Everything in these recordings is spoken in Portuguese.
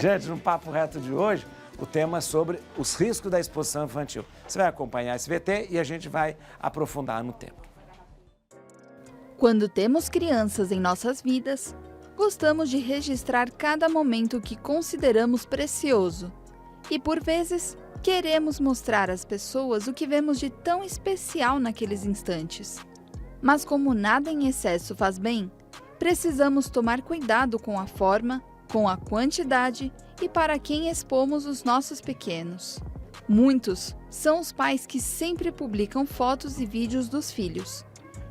Gente, no Papo Reto de hoje, o tema é sobre os riscos da exposição infantil. Você vai acompanhar esse VT e a gente vai aprofundar no tema. Quando temos crianças em nossas vidas, gostamos de registrar cada momento que consideramos precioso. E, por vezes, queremos mostrar às pessoas o que vemos de tão especial naqueles instantes. Mas como nada em excesso faz bem, precisamos tomar cuidado com a forma, com a quantidade e para quem expomos os nossos pequenos. Muitos são os pais que sempre publicam fotos e vídeos dos filhos,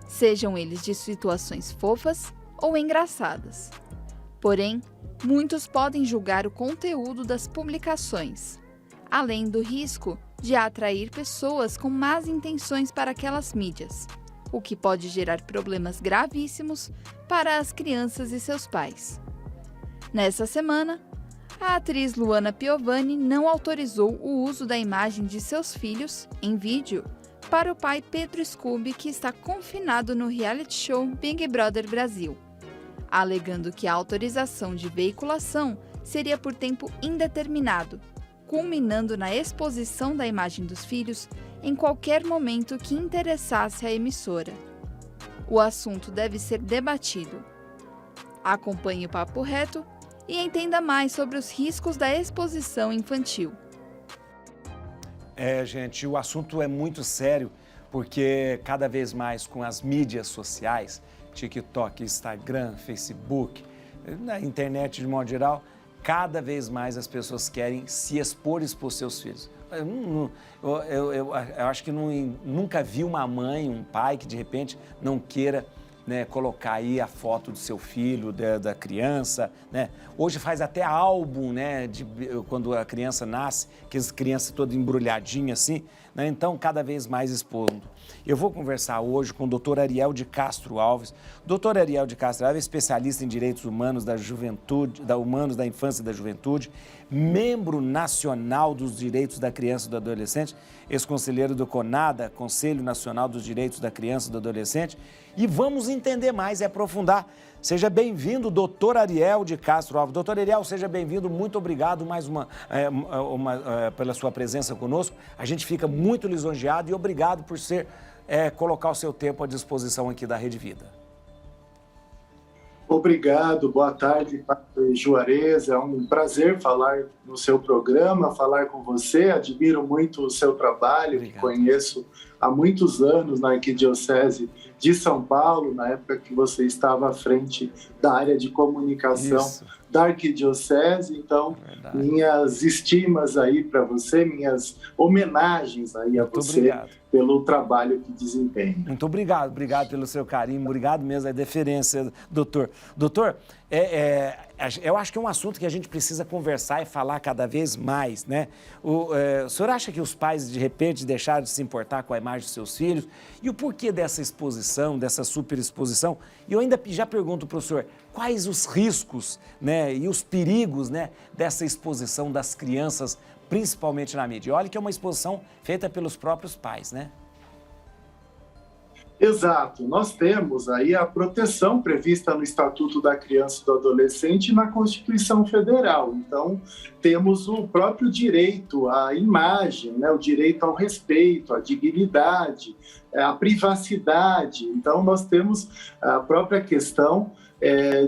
sejam eles de situações fofas ou engraçadas. Porém, muitos podem julgar o conteúdo das publicações, além do risco de atrair pessoas com más intenções para aquelas mídias, o que pode gerar problemas gravíssimos para as crianças e seus pais. Nessa semana, a atriz Luana Piovani não autorizou o uso da imagem de seus filhos, em vídeo, para o pai Pedro Scooby, que está confinado no reality show Big Brother Brasil, alegando que a autorização de veiculação seria por tempo indeterminado, culminando na exposição da imagem dos filhos em qualquer momento que interessasse a emissora. O assunto deve ser debatido. Acompanhe o Papo Reto e entenda mais sobre os riscos da exposição infantil. Gente, o assunto é muito sério, porque cada vez mais com as mídias sociais, TikTok, Instagram, Facebook, na internet de modo geral, cada vez mais as pessoas querem se expor seus filhos. Eu acho que nunca vi uma mãe, um pai que de repente não queira, né, colocar aí a foto do seu filho, da criança, né? Hoje faz até álbum, né, quando a criança nasce, que as crianças todas embrulhadinhas assim, né? Então, cada vez mais expondo. Eu vou conversar hoje com o Dr. Ariel de Castro Alves. Dr. Ariel de Castro Alves é especialista em direitos humanos da juventude, humanos da infância e da juventude, membro nacional dos direitos da criança e do adolescente, ex-conselheiro do CONADA, Conselho Nacional dos Direitos da Criança e do Adolescente, e vamos entender mais e aprofundar. Seja bem-vindo, doutor Ariel de Castro Alves. Doutor Ariel, seja bem-vindo, muito obrigado mais pela sua presença conosco. A gente fica muito lisonjeado e obrigado por colocar o seu tempo à disposição aqui da Rede Vida. Obrigado, boa tarde, Padre Juarez. É um prazer falar no seu programa, falar com você. Admiro muito o seu trabalho, que conheço há muitos anos na Arquidiocese de São Paulo, na época que você estava à frente da área de comunicação da Arquidiocese. Então, minhas estimas aí para você, minhas homenagens aí a você. Obrigado pelo trabalho que desempenha. Muito obrigado pelo seu carinho, obrigado mesmo, a deferência, doutor. Doutor, eu acho que é um assunto que a gente precisa conversar e falar cada vez mais, né? O senhor acha que os pais, de repente, deixaram de se importar com a imagem dos seus filhos? E o porquê dessa exposição, dessa superexposição? E eu ainda já pergunto para o senhor, quais os riscos, né, e os perigos, né, dessa exposição das crianças, principalmente na mídia? E olha que é uma exposição feita pelos próprios pais, né? Exato. Nós temos aí a proteção prevista no Estatuto da Criança e do Adolescente e na Constituição Federal. Então, temos o próprio direito à imagem, né? O direito ao respeito, à dignidade, à privacidade. Então, nós temos a própria questão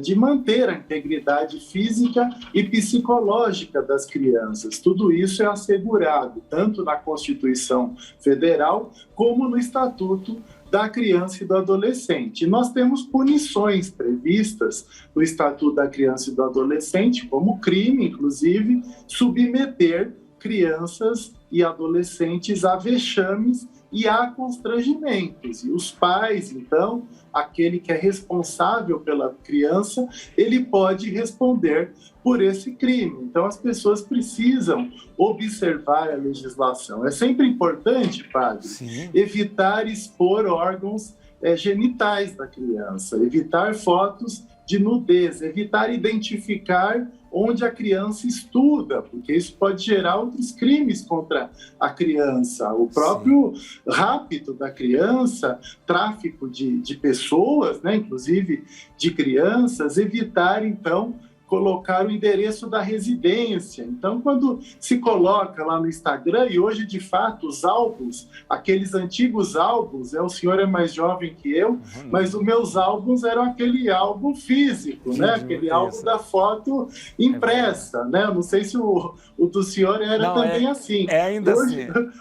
de manter a integridade física e psicológica das crianças. Tudo isso é assegurado tanto na Constituição Federal como no Estatuto da Criança e do Adolescente. E nós temos punições previstas no Estatuto da Criança e do Adolescente, como crime, inclusive, submeter crianças e adolescentes a vexames e a constrangimentos. E os pais, então, aquele que é responsável pela criança, ele pode responder por esse crime. Então, as pessoas precisam observar a legislação. É sempre importante, padre, evitar expor órgãos genitais da criança, evitar fotos de nudez, evitar identificar onde a criança estuda, porque isso pode gerar outros crimes contra a criança. O próprio rapto da criança, tráfico de pessoas, né, inclusive de crianças, evitar, então, colocar o endereço da residência. Então, quando se coloca lá no Instagram, e hoje, de fato, os álbuns, aqueles antigos álbuns, o senhor é mais jovem que eu, mas os meus álbuns eram aquele álbum físico, né? Aquele álbum da foto impressa, né? Não sei se o do senhor era também assim. É ainda hoje, assim.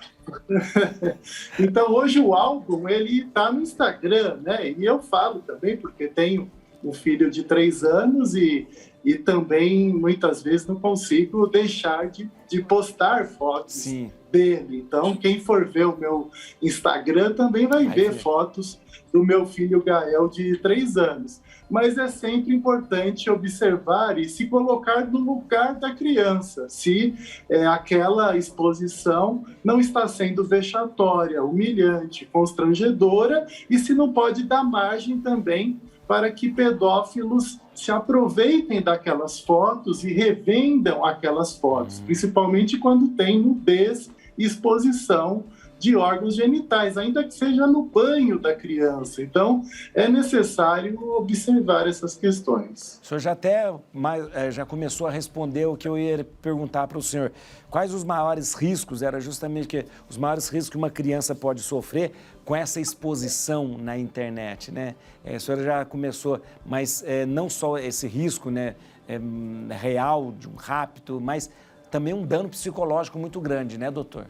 Então, hoje o álbum, ele está no Instagram, né? E eu falo também, porque tenho um filho de 3 anos e também, muitas vezes, não consigo deixar de postar fotos dele. Então, quem for ver o meu Instagram também vai ver fotos do meu filho Gael, de 3 anos. Mas é sempre importante observar e se colocar no lugar da criança, se aquela exposição não está sendo vexatória, humilhante, constrangedora, e se não pode dar margem também para que pedófilos se aproveitem daquelas fotos e revendam aquelas fotos, principalmente quando tem nudez e exposição de órgãos genitais, ainda que seja no banho da criança. Então, é necessário observar essas questões. O senhor já começou a responder o que eu ia perguntar para o senhor. Quais os maiores riscos? Era justamente os maiores riscos que uma criança pode sofrer com essa exposição na internet, né? A senhora já começou, mas não só esse risco, né, real de um rapto, mas também um dano psicológico muito grande, né, doutor?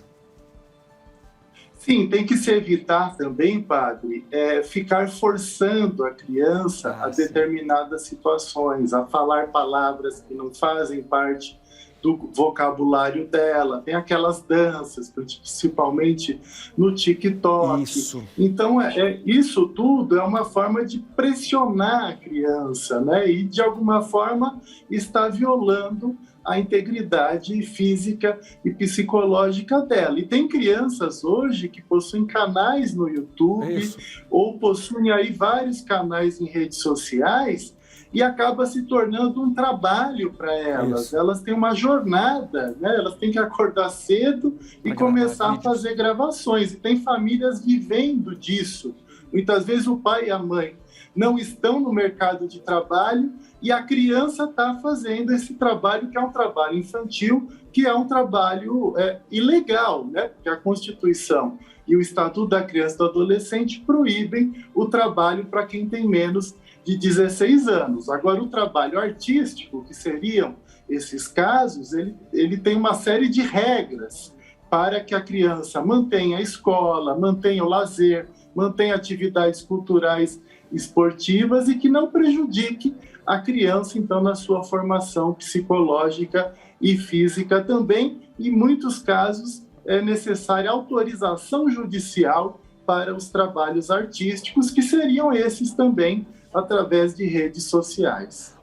Sim, tem que se evitar também, padre, ficar forçando a criança a determinadas situações, a falar palavras que não fazem parte do vocabulário dela. Tem aquelas danças, principalmente no TikTok. Isso. Então, isso tudo é uma forma de pressionar a criança, né? E, de alguma forma, está violando a integridade física e psicológica dela. E tem crianças hoje que possuem canais no YouTube ou possuem aí vários canais em redes sociais e acaba se tornando um trabalho para elas. Elas têm uma jornada, né? Elas têm que acordar cedo e começar a fazer gravações. E tem famílias vivendo disso. Muitas vezes o pai e a mãe não estão no mercado de trabalho e a criança está fazendo esse trabalho, que é um trabalho infantil, que é um trabalho ilegal, né? Porque a Constituição e o Estatuto da Criança e do Adolescente proíbem o trabalho para quem tem menos de 16 anos. Agora, o trabalho artístico, que seriam esses casos, ele tem uma série de regras para que a criança mantenha a escola, mantenha o lazer, mantenha atividades culturais esportivas e que não prejudique a criança, então, na sua formação psicológica e física também. Em muitos casos, é necessária autorização judicial para os trabalhos artísticos, que seriam esses também através de redes sociais.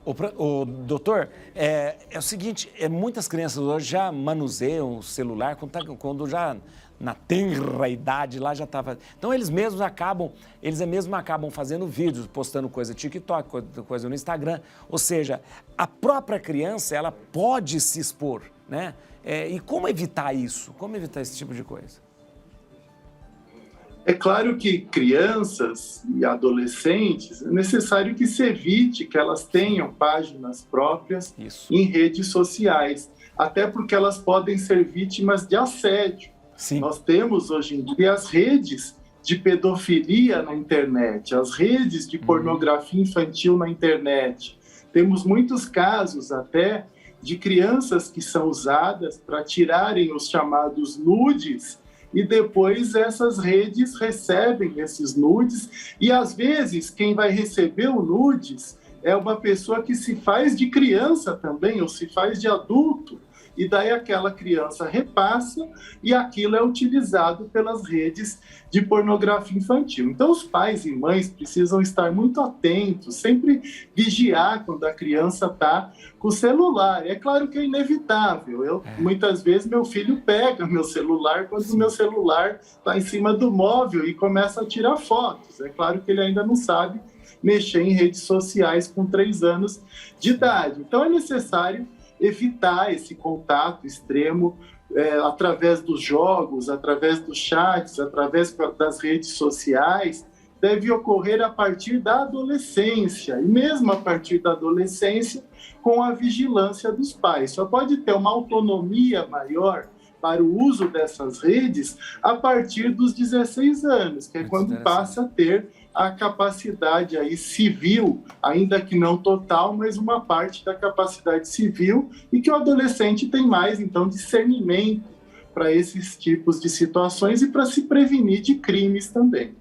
Doutor, é o seguinte, muitas crianças hoje já manuseiam o celular quando já na tenra idade lá já estava. Então eles mesmos acabam fazendo vídeos, postando coisa no TikTok, coisa no Instagram. Ou seja, a própria criança ela pode se expor, né? E como evitar isso? Como evitar esse tipo de coisa? É claro que crianças e adolescentes, é necessário que se evite que elas tenham páginas próprias em redes sociais, até porque elas podem ser vítimas de assédio. Sim. Nós temos hoje em dia as redes de pedofilia na internet, as redes de pornografia infantil na internet. Temos muitos casos até de crianças que são usadas para tirarem os chamados nudes e depois essas redes recebem esses nudes e às vezes quem vai receber o nudes é uma pessoa que se faz de criança também ou se faz de adulto. E daí aquela criança repassa e aquilo é utilizado pelas redes de pornografia infantil. Então, os pais e mães precisam estar muito atentos, sempre vigiar quando a criança está com o celular. É claro que é inevitável. Muitas vezes, meu filho pega meu celular quando o meu celular está em cima do móvel e começa a tirar fotos. É claro que ele ainda não sabe mexer em redes sociais com 3 anos de idade. Então, é necessário evitar esse contato extremo através dos jogos, através dos chats, através das redes sociais deve ocorrer a partir da adolescência, e mesmo a partir da adolescência, com a vigilância dos pais. Só pode ter uma autonomia maior para o uso dessas redes a partir dos 16 anos, que é quando passa a ter a capacidade aí civil, ainda que não total, mas uma parte da capacidade civil, e que o adolescente tem mais, então, discernimento para esses tipos de situações e para se prevenir de crimes também.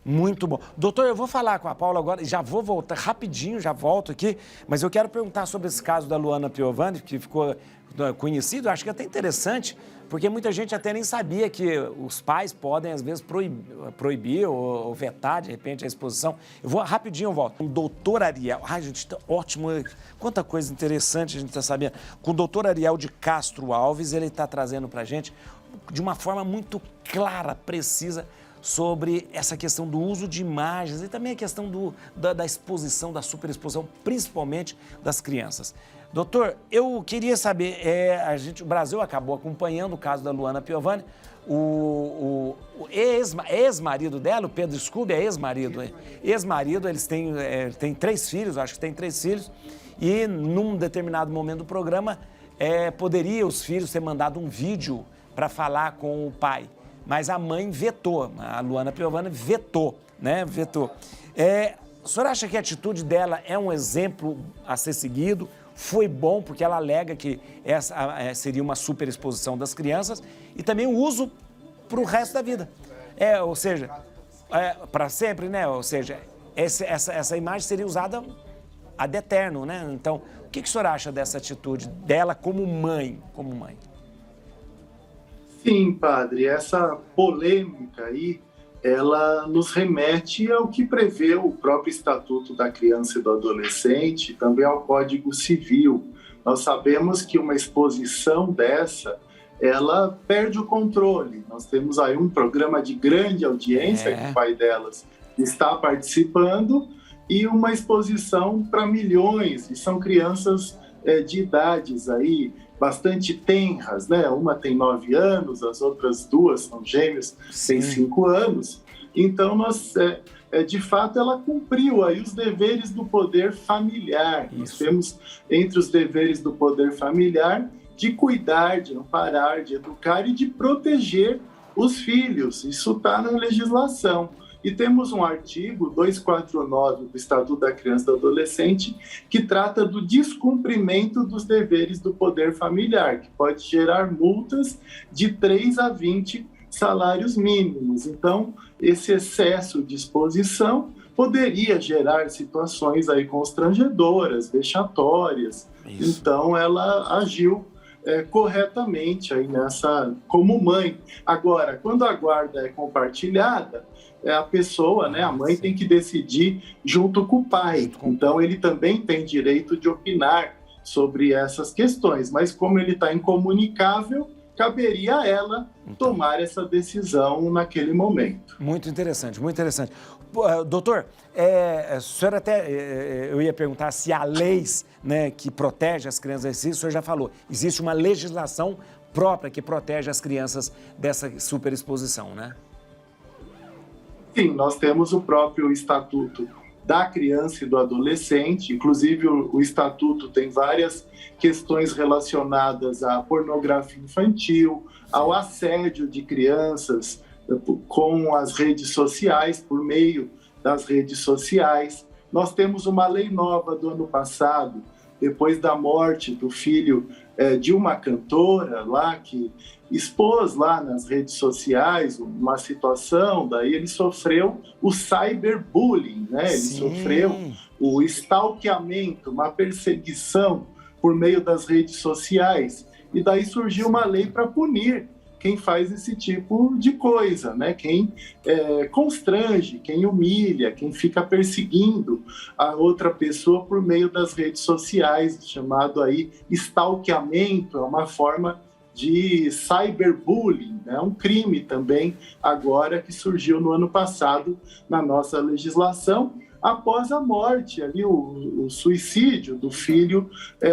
Muito bom. Doutor, eu vou falar com a Paula agora, já vou voltar rapidinho, já volto aqui, mas eu quero perguntar sobre esse caso da Luana Piovani, que ficou conhecido, acho que é até interessante, porque muita gente até nem sabia que os pais podem, às vezes, proibir ou vetar, de repente, a exposição. Eu vou rapidinho, eu volto. Com o doutor Ariel, ai, gente, ótimo, quanta coisa interessante a gente está sabendo. Com o doutor Ariel de Castro Alves, ele está trazendo para a gente, de uma forma muito clara, precisa, sobre essa questão do uso de imagens e também a questão da exposição, da superexposição, principalmente das crianças. Doutor, eu queria saber, o Brasil acabou acompanhando o caso da Luana Piovani, o ex-marido dela, o Pedro Scooby, é ex-marido, eles têm 3 filhos, acho que tem 3 filhos, e num determinado momento do programa, poderia os filhos ter mandado um vídeo para falar com o pai. Mas a mãe vetou, a Luana Piovani vetou, né? Vetou. O senhor acha que a atitude dela é um exemplo a ser seguido? Foi bom porque ela alega que essa seria uma superexposição das crianças e também o uso para o resto da vida. Ou seja, para sempre, né? Ou seja, essa imagem seria usada ad eterno, né? Então, o que o senhor acha dessa atitude dela como mãe? Sim, padre, essa polêmica aí, ela nos remete ao que prevê o próprio Estatuto da Criança e do Adolescente, também ao Código Civil. Nós sabemos que uma exposição dessa, ela perde o controle. Nós temos aí um programa de grande audiência, que o pai delas está participando, e uma exposição para milhões, e são crianças de idades aí bastante tenras, né? Uma tem 9 anos, as outras 2 são gêmeas, têm 5 anos. Então, de fato, ela cumpriu aí os deveres do poder familiar. Isso. Nós temos, entre os deveres do poder familiar, de cuidar, de amparar, de educar e de proteger os filhos. Isso está na legislação. E temos um artigo 249 do Estatuto da Criança e do Adolescente que trata do descumprimento dos deveres do poder familiar, que pode gerar multas de 3 a 20 salários mínimos. Então, esse excesso de exposição poderia gerar situações aí constrangedoras, vexatórias. Isso. Então, ela agiu corretamente aí como mãe. Agora, quando a guarda é compartilhada, a pessoa, né, a mãe tem que decidir junto com o pai. Então, ele também tem direito de opinar sobre essas questões, mas como ele está incomunicável, caberia a ela tomar essa decisão naquele momento. Muito interessante, muito interessante. Doutor, o senhor eu ia perguntar se há leis, né, que protegem as crianças, o senhor já falou, existe uma legislação própria que protege as crianças dessa superexposição, né? Sim, nós temos o próprio Estatuto da Criança e do Adolescente, inclusive o Estatuto tem várias questões relacionadas à pornografia infantil, ao assédio de crianças com as redes sociais, por meio das redes sociais. Nós temos uma lei nova do ano passado, depois da morte do filho de uma cantora lá, que expôs lá nas redes sociais uma situação, daí ele sofreu o cyberbullying, né? Ele sofreu o stalkeamento, uma perseguição por meio das redes sociais, e daí surgiu uma lei para punir quem faz esse tipo de coisa, né? Quem constrange, quem humilha, quem fica perseguindo a outra pessoa por meio das redes sociais, chamado aí stalkeamento, é uma forma de cyberbullying, né? Um crime também agora que surgiu no ano passado na nossa legislação, após a morte, ali o suicídio do filho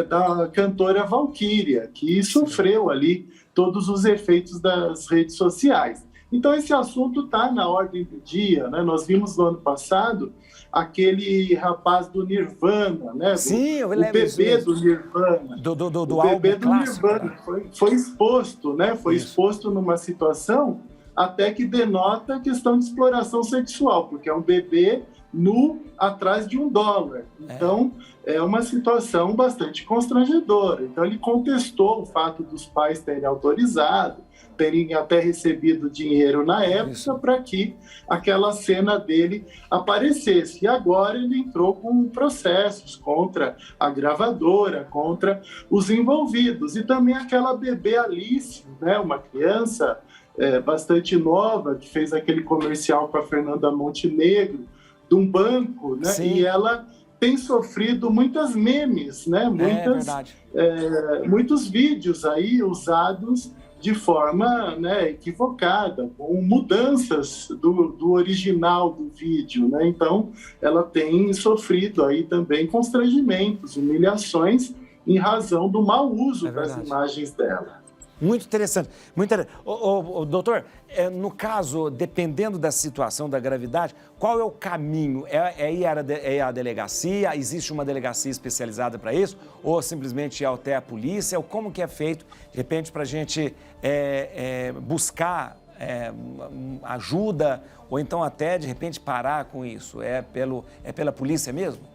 da cantora Valquíria, que sofreu ali todos os efeitos das redes sociais. Então, esse assunto está na ordem do dia, né? Nós vimos no ano passado aquele rapaz do Nirvana, né? Sim, eu o lembro bebê disso. do Nirvana. Do O bebê álbum do clássico, Nirvana né? foi exposto, né? Foi Isso. exposto numa situação até que denota a questão de exploração sexual, porque é um bebê nu atrás de $1. Então, é uma situação bastante constrangedora. Então, ele contestou o fato dos pais terem autorizado, terem até recebido dinheiro na época para que aquela cena dele aparecesse. E agora ele entrou com processos contra a gravadora, contra os envolvidos. E também aquela bebê Alice, né, uma criança bastante nova, que fez aquele comercial com a Fernanda Montenegro, de um banco, né? Sim. E ela tem sofrido muitas memes, né? Muitos vídeos aí usados de forma, né, equivocada, com mudanças do original do vídeo, né? Então, ela tem sofrido aí também constrangimentos, humilhações, em razão do mau uso das imagens dela. Muito interessante. Muito interessante. Doutor, no caso, dependendo da situação, da gravidade, qual é o caminho? É ir à delegacia? Existe uma delegacia especializada para isso? Ou simplesmente ir até a polícia? Ou como que é feito, de repente, para a gente buscar ajuda? Ou então até, de repente, parar com isso? É pela polícia mesmo?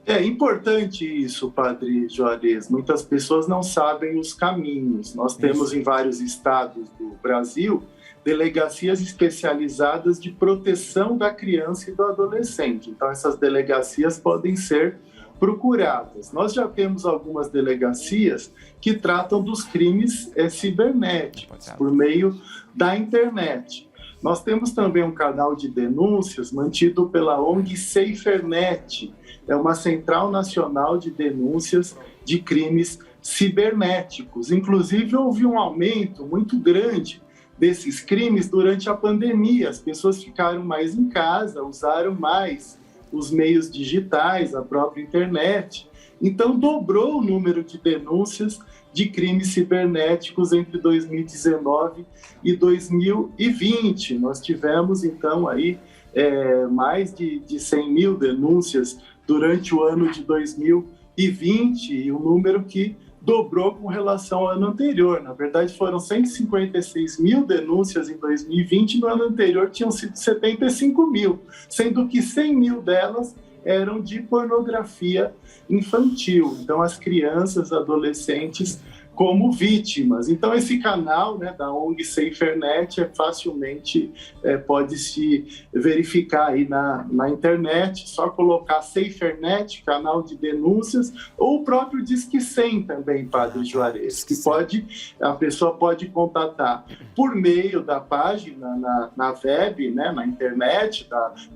É importante isso, Padre Juarez. Muitas pessoas não sabem os caminhos. Nós temos em vários estados do Brasil delegacias especializadas de proteção da criança e do adolescente. Então, essas delegacias podem ser procuradas. Nós já temos algumas delegacias que tratam dos crimes cibernéticos, por meio da internet. Nós temos também um canal de denúncias mantido pela ONG SaferNet. É uma central nacional de denúncias de crimes cibernéticos. Inclusive, houve um aumento muito grande desses crimes durante a pandemia. As pessoas ficaram mais em casa, usaram mais os meios digitais, a própria internet. Então, dobrou o número de denúncias de crimes cibernéticos entre 2019 e 2020. Nós tivemos, então, aí mais de 100 mil denúncias durante o ano de 2020, e um número que dobrou com relação ao ano anterior. Na verdade, foram 156 mil denúncias em 2020, no ano anterior tinham sido 75 mil, sendo que 100 mil delas eram de pornografia infantil. Então, as crianças, adolescentes como vítimas. Então, esse canal, né, da ONG SaferNet facilmente pode se verificar aí na internet, só colocar SaferNet, canal de denúncias, ou o próprio Disque 100 também, Padre Juarez, que a pessoa pode contatar por meio da página na web, né, na internet,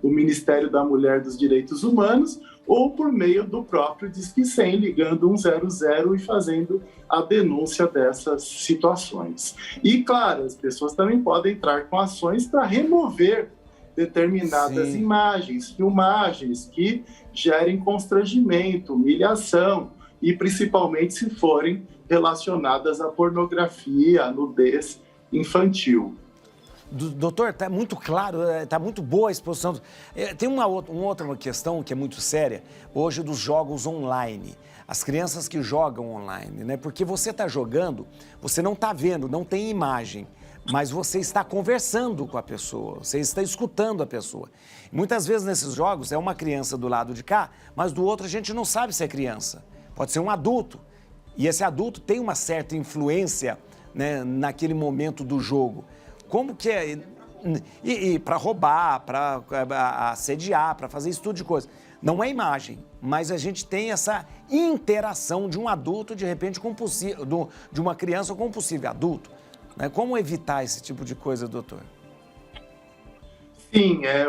do Ministério da Mulher e dos Direitos Humanos, ou por meio do próprio Disque 100, ligando 100 e fazendo a denúncia dessas situações. E, claro, as pessoas também podem entrar com ações para remover determinadas imagens, filmagens que gerem constrangimento, humilhação, e principalmente se forem relacionadas à pornografia, à nudez infantil. Doutor, está muito claro, está muito boa a exposição. Tem uma outra questão que é muito séria, hoje dos jogos online. As crianças que jogam online, né? Porque você está jogando, você não está vendo, não tem imagem, mas você está conversando com a pessoa, você está escutando a pessoa. Muitas vezes nesses jogos é uma criança do lado de cá, mas do outro a gente não sabe se é criança. Pode ser um adulto. E esse adulto tem uma certa influência, né, naquele momento do jogo. Como que é? E para roubar, para assediar, para fazer esse tipo de coisa. Não é imagem, mas a gente tem essa interação de um adulto, de repente, de uma criança com um possível adulto. Né? Como evitar esse tipo de coisa, doutor? Sim, é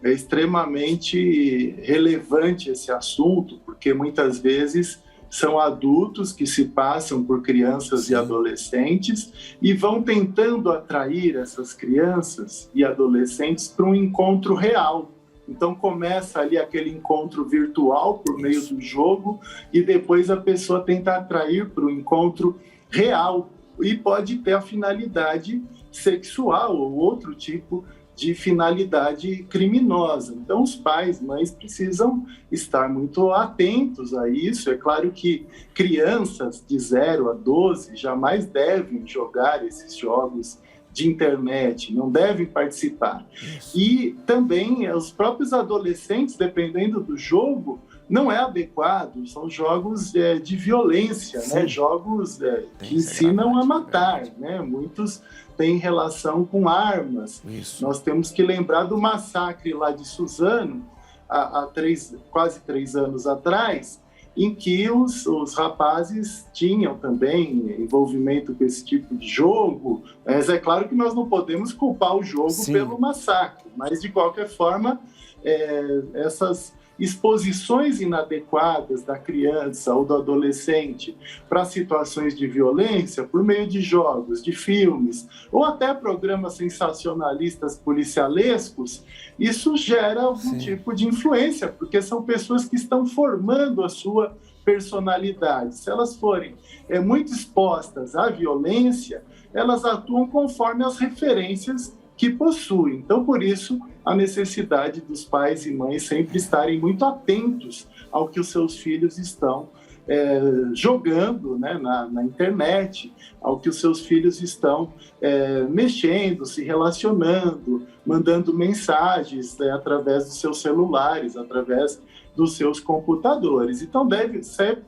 extremamente relevante esse assunto, porque muitas vezes são adultos que se passam por crianças e adolescentes e vão tentando atrair essas crianças e adolescentes para um encontro real. Então começa ali aquele encontro virtual por meio do jogo e depois a pessoa tenta atrair para o encontro real e pode ter a finalidade sexual ou outro tipo de finalidade criminosa. Então, os pais, mães precisam estar muito atentos a isso. É claro que crianças de 0 a 12 jamais devem jogar esses jogos de internet, não devem participar. Isso. E também os próprios adolescentes, dependendo do jogo, não é adequado, são jogos de violência, né? Jogos que ensinam a matar, né? Muitos têm relação com armas. Isso. Nós temos que lembrar do massacre lá de Suzano, há quase 3 anos atrás, em que os rapazes tinham também envolvimento com esse tipo de jogo. Mas é claro que nós não podemos culpar o jogo pelo massacre, mas de qualquer forma, essas exposições inadequadas da criança ou do adolescente para situações de violência por meio de jogos, de filmes ou até programas sensacionalistas policialescos, isso gera algum tipo de influência, porque são pessoas que estão formando a sua personalidade. Se elas forem muito expostas à violência, elas atuam conforme as referências que possuem. Então, por isso, a necessidade dos pais e mães sempre estarem muito atentos ao que os seus filhos estão jogando, né, na internet, ao que os seus filhos estão mexendo, se relacionando, mandando mensagens através dos seus celulares, através dos seus computadores. Então,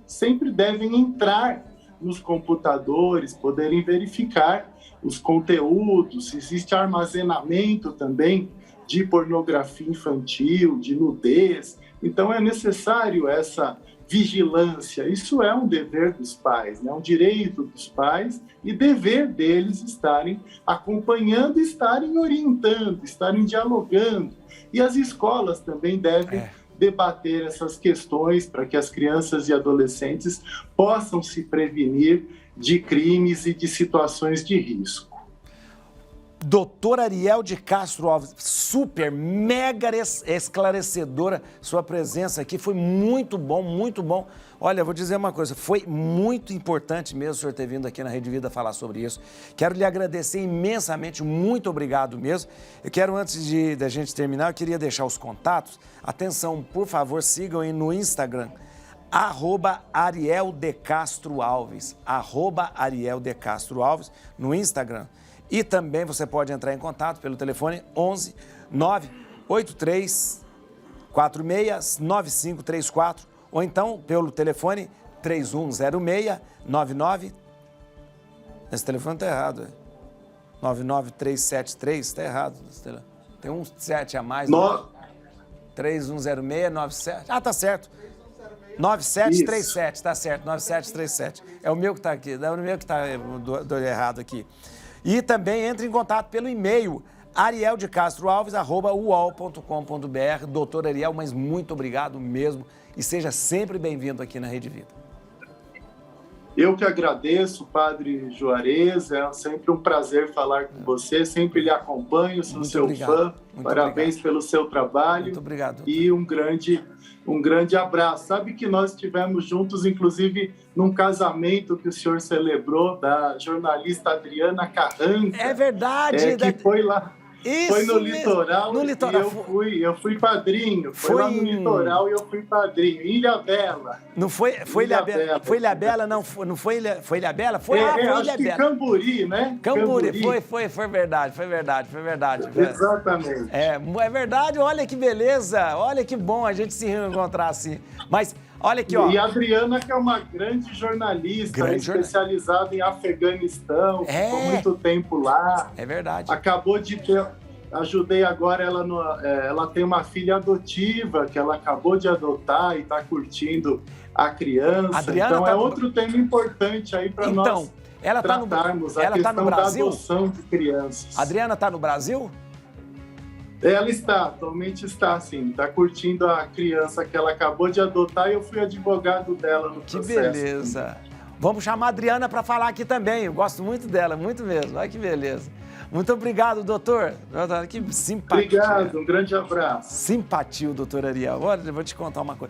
sempre devem entrar nos computadores, poderem verificar os conteúdos, se existe armazenamento também de pornografia infantil, de nudez. Então, é necessário essa vigilância. Isso é um dever dos pais, né? Um direito dos pais e dever deles estarem acompanhando, estarem orientando, estarem dialogando. E as escolas também devem debater essas questões para que as crianças e adolescentes possam se prevenir de crimes e de situações de risco. Doutor Ariel de Castro Alves, super, mega esclarecedora sua presença aqui, foi muito bom, muito bom. Olha, vou dizer uma coisa, foi muito importante mesmo o senhor ter vindo aqui na Rede Vida falar sobre isso. Quero lhe agradecer imensamente, muito obrigado mesmo. Eu quero, antes da gente terminar, eu queria deixar os contatos. Atenção, por favor, sigam aí no Instagram, @Ariel de Castro Alves, @Ariel de Castro Alves, no Instagram. E também você pode entrar em contato pelo telefone 11 983 46 9534 ou então pelo telefone 3106-99... Esse telefone está errado, 99373, está errado. Tem um 7 a mais. 3106-97... Ah, tá certo. 9737, está certo, 9737. É o meu que está aqui, é o meu que está errado aqui. E também entre em contato pelo e-mail ariel-de-castro-alves@uol.com.br. Doutor Ariel, mas muito obrigado mesmo e seja sempre bem-vindo aqui na Rede Vida. Eu que agradeço, Padre Juarez, é sempre um prazer falar com você, sempre lhe acompanho, sou seu fã, parabéns pelo seu trabalho. Muito obrigado, doutor. E um grande abraço. Sabe que nós estivemos juntos, inclusive, num casamento que o senhor celebrou da jornalista Adriana Carranca. É verdade. Que foi lá. Isso foi no mesmo. litoral, no litoral. Eu fui padrinho. Foi lá no litoral e eu fui padrinho. Ilhabela. Não foi Ilhabela? Foi Ilhabela, não foi Ilhabela? Foi acho que Camburi, né? Camburi. Foi verdade. Exatamente. É verdade, olha que beleza, olha que bom a gente se reencontrar assim. Mas olha aqui, ó. E a Adriana, que é uma grande jornalista, especializada em Afeganistão, ficou muito tempo lá. É verdade. Acabou de ter... Ajudei agora, ela tem uma filha adotiva que ela acabou de adotar e está curtindo a criança. Adriana então, é outro tema importante aí para nós tratarmos, a questão da adoção de crianças. Adriana está no Brasil? Ela atualmente está, sim. Está curtindo a criança que ela acabou de adotar e eu fui advogado dela no processo. Que beleza. Vamos chamar a Adriana para falar aqui também. Eu gosto muito dela, muito mesmo. Olha que beleza. Muito obrigado, doutor. Que simpatia. Obrigado, um grande abraço. Simpatia, doutor Ariel. Olha, eu vou te contar uma coisa.